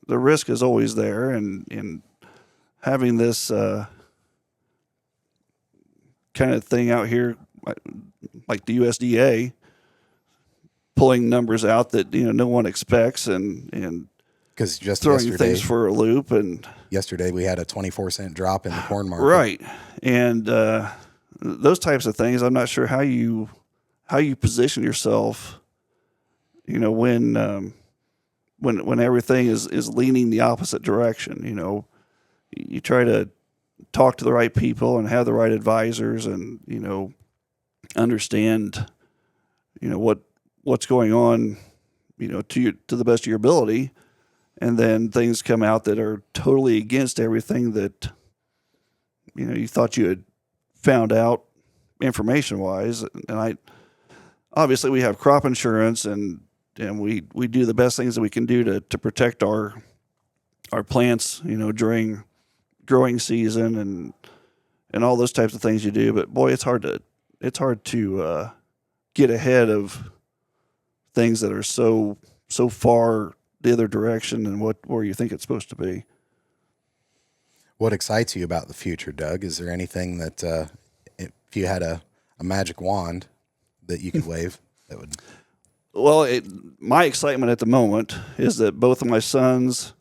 risk is always there, and having this kind of thing out here, like the USDA, pulling numbers out that no one expects, and because just throwing yesterday, things for a loop. And yesterday we had a 24-cent drop in the corn market. Right, and those types of things, I'm not sure how you position yourself. When everything is leaning the opposite direction. You try to talk to the right people and have the right advisors, and understand what's going on, to the best of your ability, and then things come out that are totally against everything that you thought you had found out information wise. And obviously we have crop insurance, and we do the best things that we can do to protect our plants, during growing season and all those types of things you do. But boy, it's hard to get ahead of things that are so far the other direction and where you think it's supposed to be. What excites you about the future, Doug? Is there anything that, if you had a magic wand that you could wave, that would? Well, my excitement at the moment is that both of my sons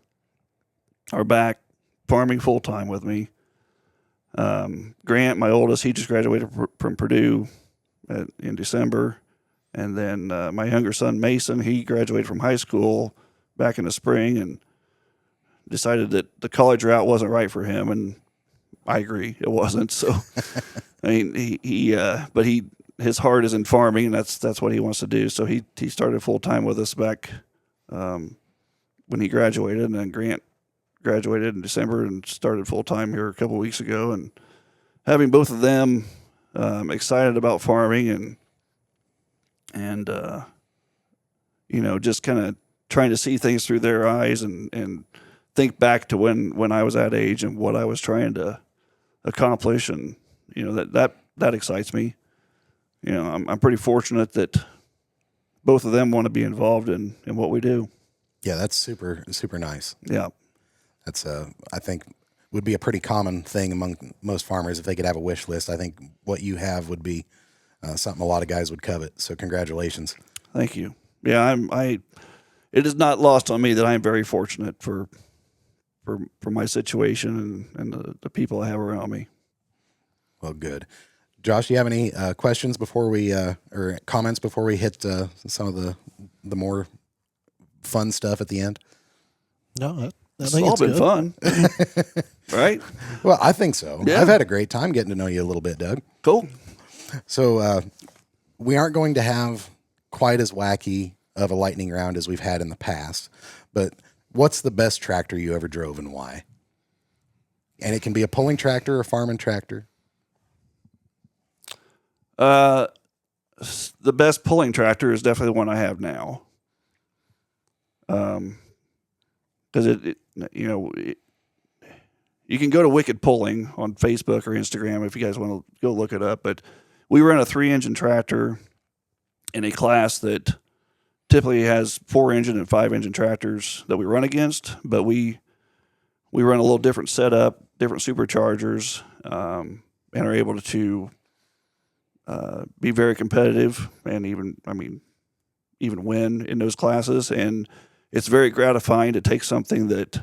are back farming full time with me. Grant, my oldest, he just graduated from Purdue in December. And then my younger son, Mason, he graduated from high school back in the spring and decided that the college route wasn't right for him. And I agree, it wasn't. So, I mean, but his heart is in farming, and that's what he wants to do. So he started full time with us back when he graduated, and then Grant graduated in December and started full time here a couple of weeks ago. And having both of them excited about farming and just kind of trying to see things through their eyes and think back to when I was that age and what I was trying to accomplish, and that excites me. I'm pretty fortunate that both of them want to be involved in what we do. Yeah, that's super, super nice. Yeah. That's I think would be a pretty common thing among most farmers. If they could have a wish list, I think what you have would be something a lot of guys would covet. So congratulations. Thank you. Yeah, it is not lost on me that I am very fortunate for my situation and the people I have around me. Well, good. Josh, do you have any questions before we or comments before we hit some of the more fun stuff at the end? No, I It's think all it's been good. fun, right? Well, I think so. Yeah. I've had a great time getting to know you a little bit, Doug. Cool. So we aren't going to have quite as wacky of a lightning round as we've had in the past, but what's the best tractor you ever drove and why? And it can be a pulling tractor or a farming tractor. The best pulling tractor is definitely the one I have now. Because you can go to Wicked Pulling on Facebook or Instagram if you guys want to go look it up. But we run a 3-engine tractor in a class that typically has 4-engine and 5-engine tractors that we run against. But we run a little different setup, different superchargers, and are able to be very competitive and even win in those classes. And it's very gratifying to take something that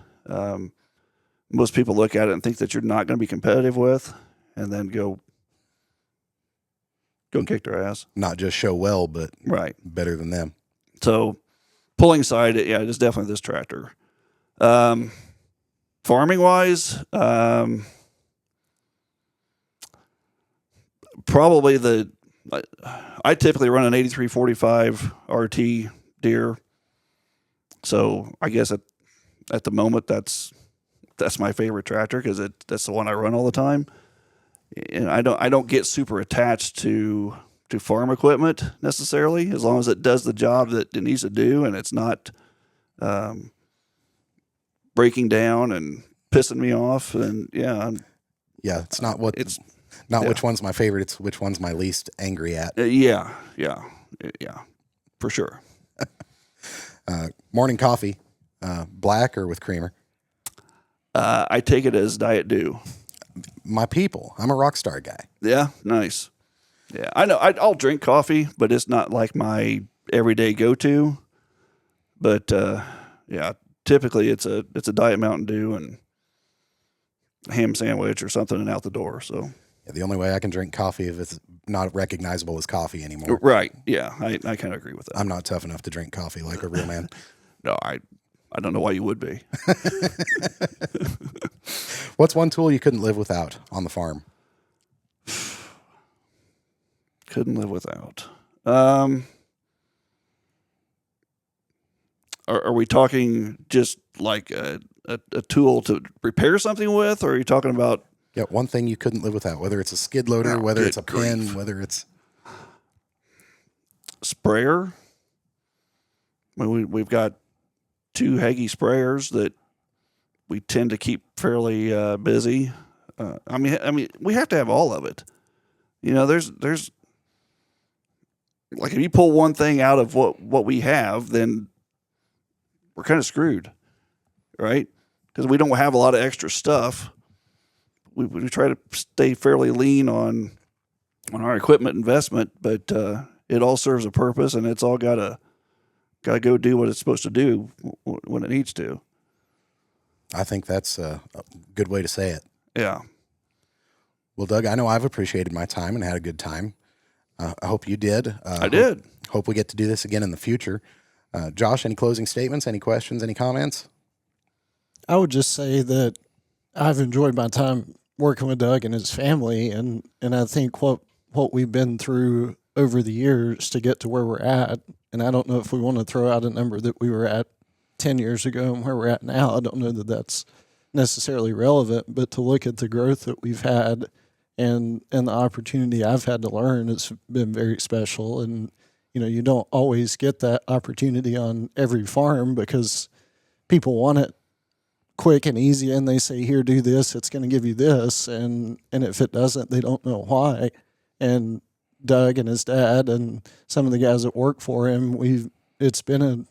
most people look at it and think that you're not going to be competitive with, and then go kick their ass. Not just show well, but Right. better than them. So pulling side, yeah, it is definitely this tractor. Farming wise, probably I typically run an 8345 RT Deere. So I guess at the moment that's my favorite tractor because that's the one I run all the time. And I don't get super attached to farm equipment necessarily, as long as it does the job that it needs to do and it's not breaking down and pissing me off. And it's not which one's my favorite. It's which one's my least angry at. Yeah, for sure. Morning coffee, black or with creamer? I take it as Diet Dew. My people. I'm a rock star guy. Yeah, nice. Yeah, I know. I'll drink coffee, but it's not like my everyday go-to. But typically it's a Diet Mountain Dew and a ham sandwich or something and out the door. So the only way I can drink coffee if it's not recognizable as coffee anymore. Right. Yeah, I kind of agree with that. I'm not tough enough to drink coffee like a real man. No, I don't know why you would be. What's one tool you couldn't live without on the farm? Couldn't live without. Are we talking just like a tool to repair something with, or are you talking about? Yeah, one thing you couldn't live without, whether it's a skid loader, whether it's a grief. pin, whether it's Sprayer. I mean, we've got 2 Hagee sprayers that we tend to keep fairly busy. I mean, we have to have all of it. You know, there's like if you pull one thing out of what we have, then we're kind of screwed, right? Because we don't have a lot of extra stuff. We try to stay fairly lean on our equipment investment, but it all serves a purpose, and it's all got to go do what it's supposed to do when it needs to. I think that's a good way to say it. Yeah. Well, Doug, I know I've appreciated my time and had a good time. I hope you did. I did. Hope we get to do this again in the future. Josh, any closing statements, any questions, any comments? I would just say that I've enjoyed my time working with Doug and his family, and I think what we've been through over the years to get to where we're at, and I don't know if we want to throw out a number that we were at 10 years ago and where we're at now. I don't know that that's necessarily relevant, but to look at the growth that we've had and the opportunity I've had to learn has been very special. And, you know, you don't always get that opportunity on every farm because people want it quick and easy, and they say, here, do this, it's going to give you this, and if it doesn't, they don't know why. And Doug and his dad and some of the guys that work for him, it's been a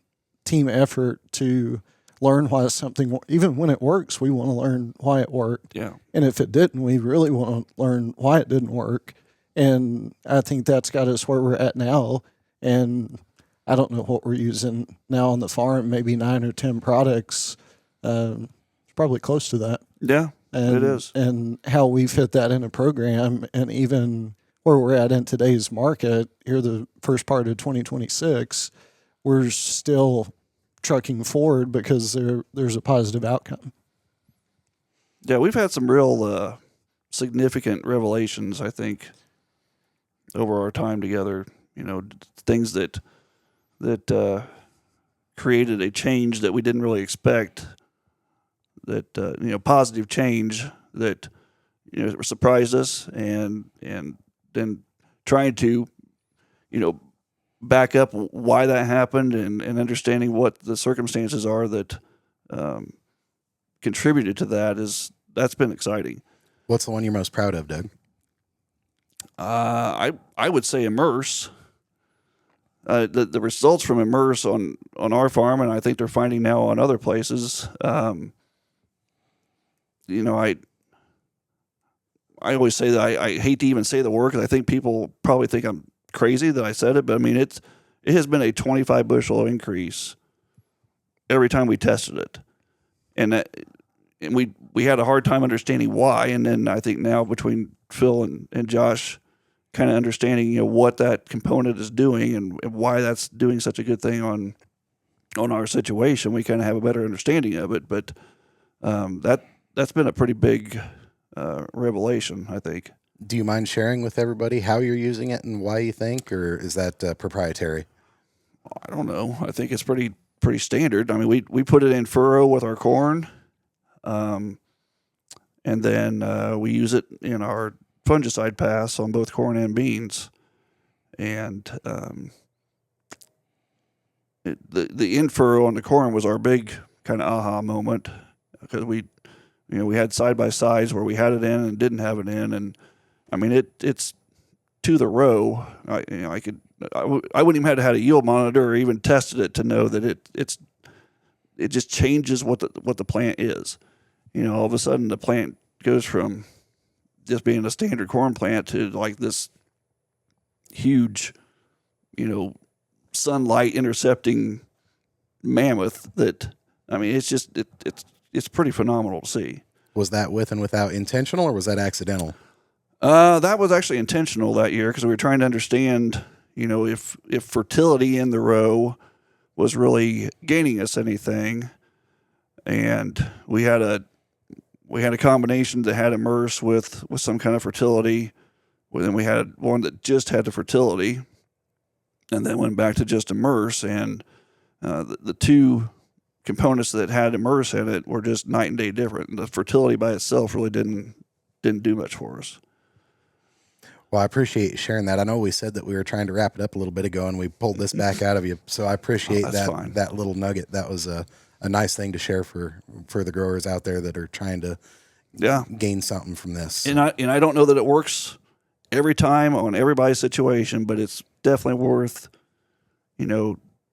team effort to learn why something, even when it works, we want to learn why it worked. Yeah. And if it didn't, we really want to learn why it didn't work. And I think that's got us where we're at now. And I don't know what we're using now on the farm, maybe 9 or 10 products. It's probably close to that. Yeah, it is. And how we fit that in a program, and even where we're at in today's market, here the first part of 2026, we're still trucking forward because there's a positive outcome. Yeah, we've had some real significant revelations, I think, over our time together. You know, things that created a change that we didn't really expect. That you know, positive change that, you know, surprised us, and then trying to, you know, back up why that happened and understanding what the circumstances are that contributed to that's been exciting. What's the one you're most proud of, Doug? I would say Immerse. The results from Immerse on our farm, and I think they're finding now on other places. You know, I always say that I hate to even say the word because I think people probably think I'm crazy that I said it, but I mean it has been a 25 bushel increase every time we tested it, and we had a hard time understanding why, and then I think now between Phil and Josh, kind of understanding, you know, what that component is doing and why that's doing such a good thing on our situation, we kind of have a better understanding of it. But that's been a pretty big revelation, I think. Do you mind sharing with everybody how you're using it and why you think, or is that proprietary? I don't know. I think it's pretty standard. I mean, we put it in furrow with our corn, and then we use it in our fungicide pass on both corn and beans. And the in furrow on the corn was our big kind of aha moment, because we had side by sides where we had it in and didn't have it in, and I mean it's to the row. I wouldn't even have had a yield monitor or even tested it to know that it just changes what the plant is. You know, all of a sudden the plant goes from just being a standard corn plant to like this huge, you know, sunlight intercepting mammoth that, I mean, it's just, it's pretty phenomenal to see. Was that with and without intentional, or was that accidental? That was actually intentional that year, because we were trying to understand, you know, if fertility in the row was really gaining us anything. and we had a combination that had Immerse with some kind of fertility. Well, then we had one that just had the fertility, and then went back to just Immerse. And the two components that had Immerse in it were just night and day different. The fertility by itself really didn't do much for us. Well, I appreciate you sharing that. I know we said that we were trying to wrap it up a little bit ago, and we pulled this back out of you. So I appreciate that little nugget. That was a nice thing to share for the growers out there that are trying to gain something from this. And I don't know that it works every time on everybody's situation, but it's definitely worth,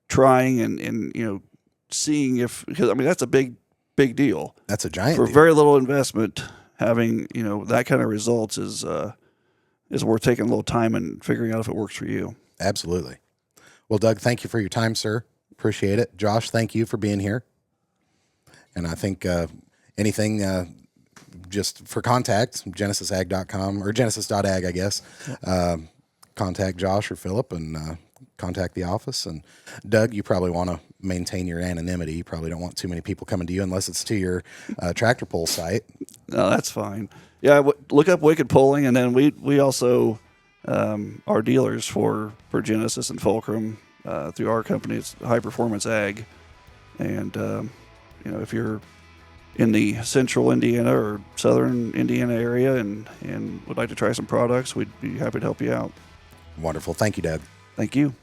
trying and seeing because that's a big deal. That's a giant for deal. Very little investment. Having that kind of results is worth taking a little time and figuring out if it works for you. Absolutely. Well, Doug, thank you for your time, sir. Appreciate it. Josh, thank you for being here. And I think anything just for contact, genesisag.com or genesis.ag, I guess. Contact Josh or Philip and contact the office. And Doug, you probably want to maintain your anonymity. You probably don't want too many people coming to you unless it's to your tractor pull site. No, that's fine. Yeah, look up Wicked Pulling, and then we also are dealers for Genesis and Fulcrum through our company. It's High Performance Ag, and if you're in the central Indiana or southern Indiana area and would like to try some products, we'd be happy to help you out. Wonderful. Thank you, Doug. Thank you.